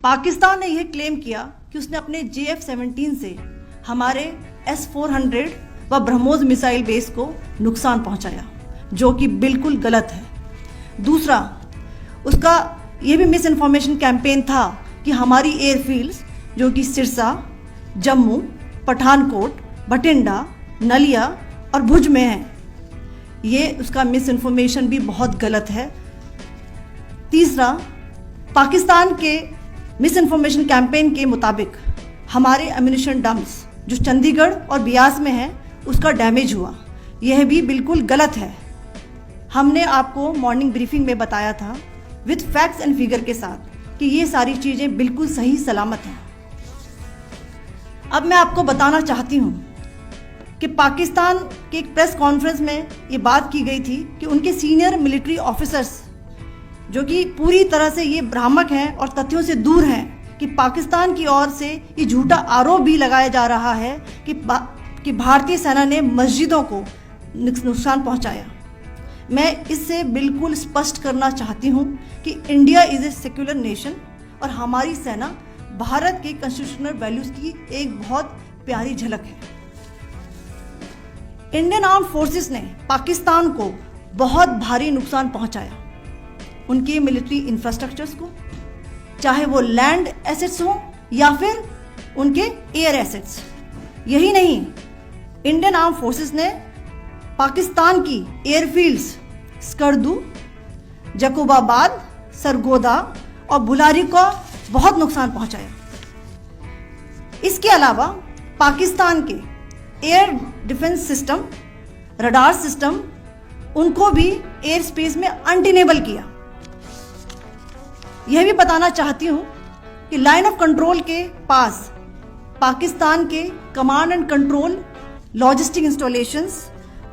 पाकिस्तान ने यह क्लेम किया कि उसने अपने JF-17 से हमारे S-400 व ब्रह्मोस मिसाइल बेस को नुकसान पहुंचाया, जो कि बिल्कुल गलत है। दूसरा, उसका यह भी मिस इन्फॉर्मेशन कैंपेन था कि हमारी एयरफील्ड्स जो कि सिरसा, जम्मू, पठानकोट, बठिंडा, नलिया और भुज में हैं, ये उसका मिस इन्फॉर्मेशन भी बहुत गलत है। तीसरा, पाकिस्तान के मिस इन्फॉर्मेशन कैंपेन के मुताबिक हमारे एम्यूनिशन डम्प्स जो चंडीगढ़ और बियास में है उसका डैमेज हुआ, यह भी बिल्कुल गलत है। हमने आपको मॉर्निंग ब्रीफिंग में बताया था विद फैक्ट्स एंड फिगर के साथ कि ये सारी चीज़ें बिल्कुल सही सलामत हैं। अब मैं आपको बताना चाहती हूँ कि पाकिस्तान के एक प्रेस कॉन्फ्रेंस में ये बात की गई थी कि उनके सीनियर मिलिट्री ऑफिसर्स जो कि पूरी तरह से ये भ्रामक हैं और तथ्यों से दूर हैं कि पाकिस्तान की ओर से ये झूठा आरोप भी लगाया जा रहा है कि भारतीय सेना ने मस्जिदों को नुकसान पहुंचाया। मैं इससे बिल्कुल स्पष्ट करना चाहती हूं कि India is a secular nation और हमारी सेना भारत के कॉन्स्टिट्यूशनल वैल्यूज़ की एक बहुत प्यारी झलक है। इंडियन आर्म्ड फोर्सेस ने पाकिस्तान को बहुत भारी नुकसान पहुंचाया, उनके मिलिट्री इंफ्रास्ट्रक्चर्स को, चाहे वो लैंड एसेट्स हों या फिर उनके एयर एसेट्स। यही नहीं, इंडियन आर्म फोर्सेस ने पाकिस्तान की एयरफील्ड्स स्कर्दू, जकोबाबाद, सरगोदा और बुलारी को बहुत नुकसान पहुंचाया। इसके अलावा पाकिस्तान के air defence system, radar system, उनको भी एयर स्पेस में अनटेनेबल किया। यह भी बताना चाहती हूँ कि लाइन ऑफ कंट्रोल के पास पाकिस्तान के command and control logistic installations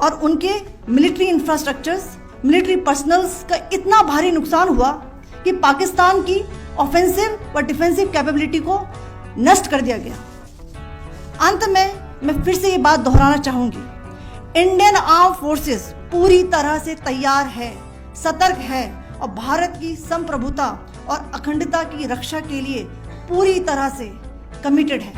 और उनके मिलिट्री इंफ्रास्ट्रक्चर्स, मिलिट्री पर्सनल्स का इतना भारी नुकसान हुआ कि पाकिस्तान की ऑफेंसिव व डिफेंसिव कैपेबिलिटी को नष्ट कर दिया गया। अंत में मैं फिर से ये बात दोहराना चाहूँगी, इंडियन आर्म फोर्सेस पूरी तरह से तैयार है, सतर्क है और भारत की संप्रभुता और अखंडता की रक्षा के लिए पूरी तरह से कमिटेड है।